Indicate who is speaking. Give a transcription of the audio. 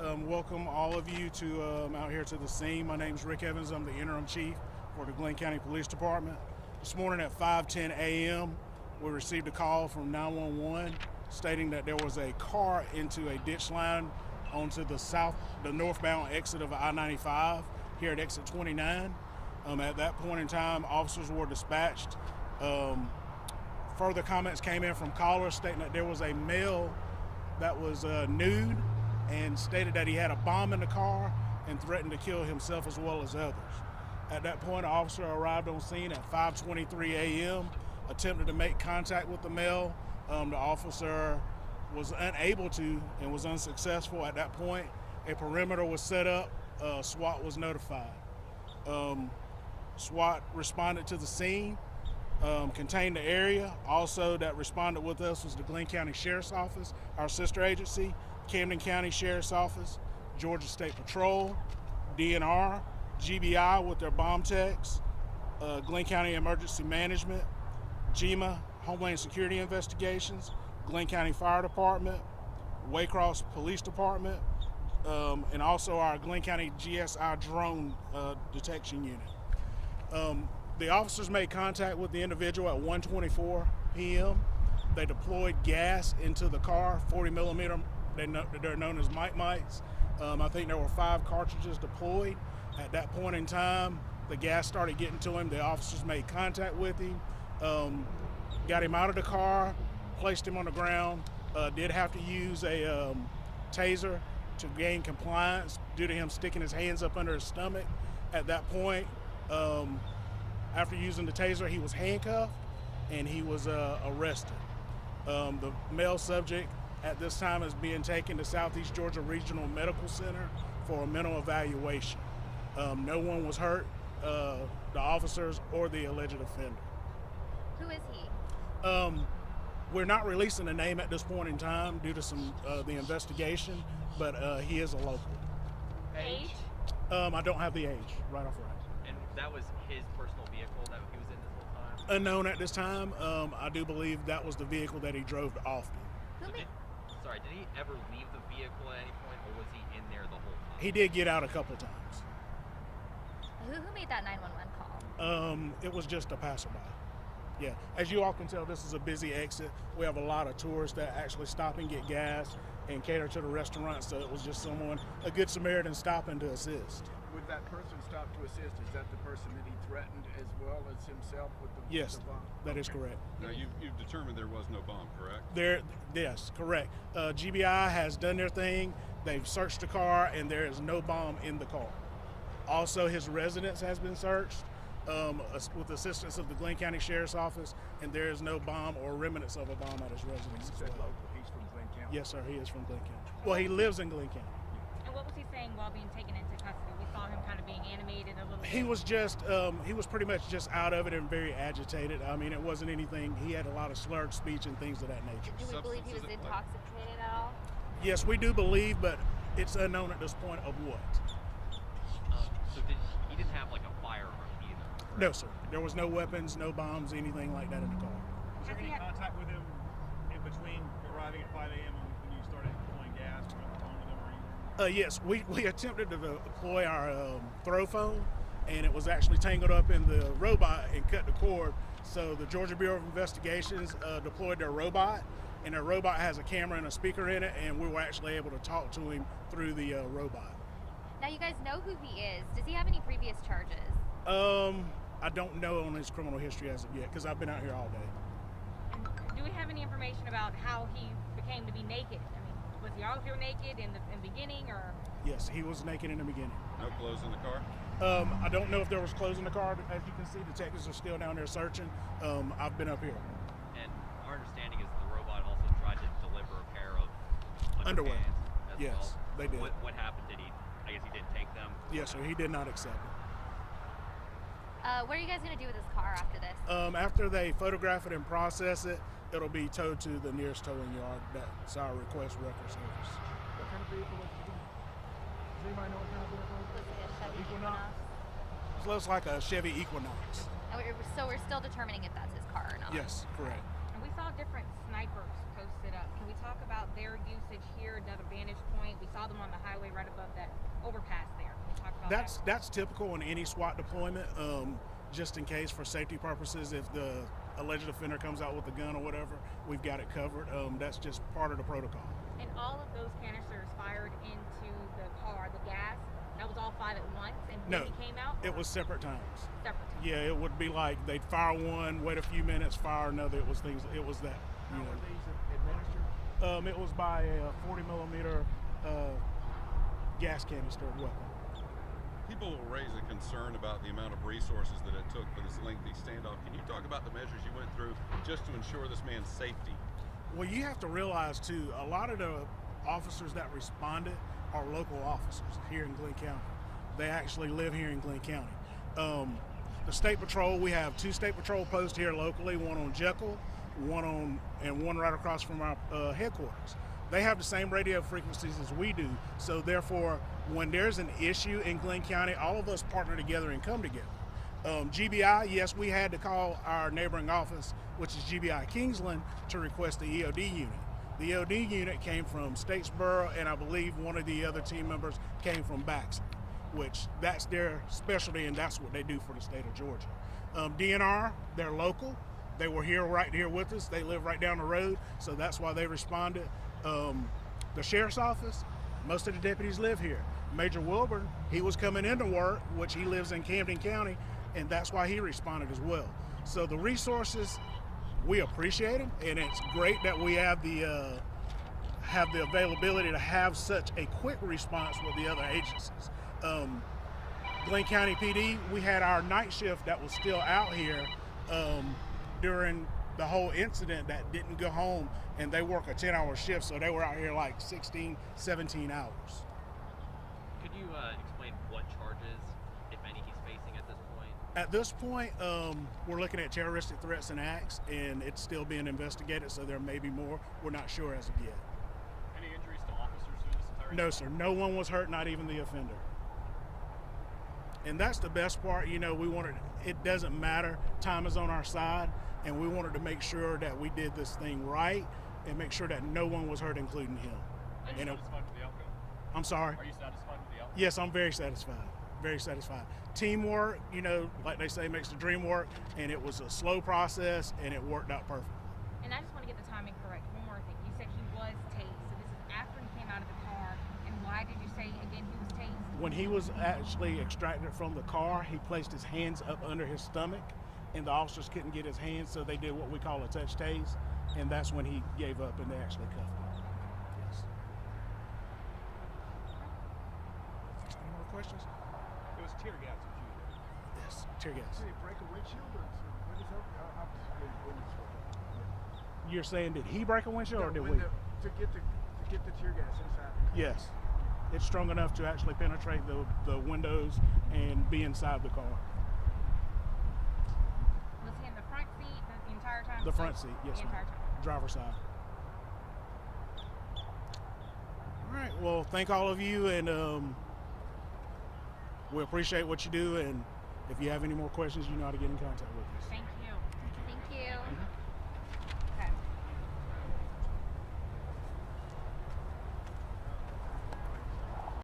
Speaker 1: Welcome all of you to out here to the scene. My name is Rick Evans. I'm the interim chief for the Glynn County Police Department. This morning at 5:10 a.m., we received a call from 911 stating that there was a car into a ditch line onto the northbound exit of I-95 here at exit 29. At that point in time, officers were dispatched. Further comments came in from callers stating that there was a male that was nude and stated that he had a bomb in the car and threatened to kill himself as well as others. At that point, an officer arrived on scene at 5:23 a.m., attempted to make contact with the male. The officer was unable to and was unsuccessful. At that point, a perimeter was set up. SWAT was notified. SWAT responded to the scene, contained the area. Also that responded with us was the Glynn County Sheriff's Office, our sister agency, Camden County Sheriff's Office, Georgia State Patrol, DNR, GBI with their bomb techs, Glynn County Emergency Management, GEMA, Homeland Security Investigations, Glynn County Fire Department, Waycross Police Department, and also our Glynn County GSI drone detection unit. The officers made contact with the individual at 1:24 p.m. They deployed gas into the car, 40 millimeter. They're known as mites. I think there were 5 cartridges deployed. At that point in time, the gas started getting to him. The officers made contact with him, got him out of the car, placed him on the ground. Did have to use a taser to gain compliance due to him sticking his hands up under his stomach. At that point, after using the taser, he was handcuffed and he was arrested. The male subject at this time is being taken to Southeast Georgia Regional Medical Center for a mental evaluation. No one was hurt, the officers or the alleged offender.
Speaker 2: Who is he?
Speaker 1: We're not releasing a name at this point in time due to the investigation, but he is a local.
Speaker 3: Age?
Speaker 1: I don't have the age right off right.
Speaker 3: And that was his personal vehicle that he was in this whole time?
Speaker 1: Unknown at this time. I do believe that was the vehicle that he drove often.
Speaker 3: Did he ever leave the vehicle at any point, or was he in there the whole time?
Speaker 1: He did get out a couple times.
Speaker 2: Who made that 911 call?
Speaker 1: It was just a passerby. Yeah, as you all can tell, this is a busy exit. We have a lot of tourists that actually stop and get gas and cater to the restaurant, so it was just a good Samaritan stopping to assist.
Speaker 4: Would that person stop to assist? Is that the person that he threatened as well as himself with the
Speaker 1: Yes,
Speaker 4: the bomb?
Speaker 1: that is correct.
Speaker 5: Now, you've determined there was no bomb, correct?
Speaker 1: Yes, correct. GBI has done their thing. They've searched the car, and there is no bomb in the car. Also, his residence has been searched with assistance of the Glynn County Sheriff's Office, and there is no bomb or remnants of a bomb at his residence.
Speaker 4: He said local. He's from Glynn County.
Speaker 1: Yes, sir. He is from Glynn County. Well, he lives in Glynn County.
Speaker 6: And what was he saying while being taken into custody? We saw him kind of being animated a little bit.
Speaker 1: He was pretty much just out of it and very agitated. I mean, it wasn't anything. He had a lot of slurred speech and things of that nature.
Speaker 2: Do we believe he was intoxicated at all?
Speaker 1: Yes, we do believe, but it's unknown at this point of what.
Speaker 3: So he didn't have like a firearm either? Correct?
Speaker 1: No, sir. There was no weapons, no bombs, anything like that in the car.
Speaker 7: Was there any contact with him in between arriving at 5 a.m. when you started deploying gas or on the phone with him or anything?
Speaker 1: Yes, we attempted to deploy our throw phone, and it was actually tangled up in the robot and cut the cord. So the Georgia Bureau of Investigations deployed their robot, and their robot has a camera and a speaker in it, and we were actually able to talk to him through the robot.
Speaker 2: Now you guys know who he is. Does he have any previous charges?
Speaker 1: I don't know on his criminal history as of yet, because I've been out here all day.
Speaker 6: And do we have any information about how he became to be naked? I mean, was he always here naked in the beginning, or?
Speaker 1: Yes, he was naked in the beginning.
Speaker 5: No clothes in the car?
Speaker 1: I don't know if there was clothes in the car. As you can see, detectives are still down there searching. I've been up here.
Speaker 3: And our understanding is the robot also tried to deliver a pair of
Speaker 1: Underwear.
Speaker 3: pants as
Speaker 1: Yes,
Speaker 3: well.
Speaker 1: they did.
Speaker 3: What happened? I guess he didn't take them?
Speaker 1: Yes, sir. He did not accept it.
Speaker 2: What are you guys going to do with this car after this?
Speaker 1: After they photograph it and process it, it'll be towed to the nearest towing yard. That's our request record service.
Speaker 4: What kind of vehicle was it? Does anybody know what kind of vehicle it was?
Speaker 2: Was it a Chevy
Speaker 4: Equinox?
Speaker 2: Equinox?
Speaker 1: It looks like a Chevy Equinox.
Speaker 2: So we're still determining if that's his car or not.
Speaker 1: Yes, correct.
Speaker 6: And we saw different snipers posted up. Can we talk about their usage here, another vantage point? We saw them on the highway right
Speaker 1: That's typical in any SWAT deployment. Just in case, for safety purposes, if the alleged offender comes out with a gun or whatever, we've got it covered. That's just part of the protocol.
Speaker 6: And all of those canisters fired into the car, the gas, that was all 5 at once, and
Speaker 1: No,
Speaker 6: when he came out?
Speaker 1: it was separate times.
Speaker 6: Separate times.
Speaker 1: Yeah, it would be like they'd fire one, wait a few minutes, fire another. It was that. You
Speaker 4: How
Speaker 1: know.
Speaker 4: were these administered?
Speaker 1: It was by a 40 millimeter gas canister weapon.
Speaker 5: People will raise a concern about the amount of resources that it took for this lengthy standoff. Can you talk about the measures you went through just to ensure this man's safety?
Speaker 1: Well, you have to realize too, a lot of the officers that responded are local officers here in Glynn County. They actually live here in Glynn County. The State Patrol, we have 2 State Patrol posts here locally, one on Jekyll, one right across from our headquarters. They have the same radio frequencies as we do, so therefore, when there's an issue in Glynn County, all of us partner together and come together. GBI, yes, we had to call our neighboring office, which is GBI Kingsland, to request the EOD unit. The EOD unit came from Statesboro, and I believe one of the other team members came from Baxter, which that's their specialty, and that's what they do for the state of Georgia. DNR, they're local. They were right here with us. They live right down the road, so that's why they responded. The sheriff's office, most of the deputies live here. Major Wilburn, he was coming into work, which he lives in Camden County, and that's why he responded as well. So the resources, we appreciate them, and it's great that we have the availability to have such a quick response with the other agencies. Glynn County PD, we had our night shift that was still out here during the whole incident that didn't go home, and they work a 10-hour shift, so they were out here like 16, 17 hours.
Speaker 3: Could you explain what charges, if any, he's facing at this point?
Speaker 1: At this point, we're looking at terroristic threats and acts, and it's still being investigated, so there may be more. We're not sure as of yet.
Speaker 7: Any injuries to officers through this entire
Speaker 1: No, sir. No one was hurt, not even the offender. And that's the best part. You know, it doesn't matter. Time is on our side, and we wanted to make sure that we did this thing right and make sure that no one was hurt, including him.
Speaker 7: Are you satisfied with the outcome?
Speaker 1: I'm sorry?
Speaker 7: Are you satisfied with the outcome?
Speaker 1: Yes, I'm very satisfied. Very satisfied. Teamwork, you know, like they say, makes the dream work, and it was a slow process, and it worked out perfectly.
Speaker 6: And I just want to get the timing correct. One more thing. You said he was tased, so this is after he came out of the car. And why did you say again he was tased?
Speaker 1: When he was actually extracted from the car, he placed his hands up under his stomach, and the officers couldn't get his hands, so they did what we call a touch tase, and that's when he gave up and they actually cuffed him. Yes. Any more questions?
Speaker 7: It was tear gas that you used.
Speaker 1: Yes, tear gas.
Speaker 4: Did he break a windshield or what is up?
Speaker 1: You're saying, did he break a windshield or did we?
Speaker 4: To get the tear gas inside.
Speaker 1: Yes. It's strong enough to actually penetrate the windows and be inside the car.
Speaker 6: Was he in the front seat the entire time?
Speaker 1: The front seat, yes,
Speaker 6: The
Speaker 1: ma'am.
Speaker 6: entire time.
Speaker 1: Driver's side. All right, well, thank all of you, and we appreciate what you do, and if you have any more questions, you know how to get in contact with us.
Speaker 6: Thank you.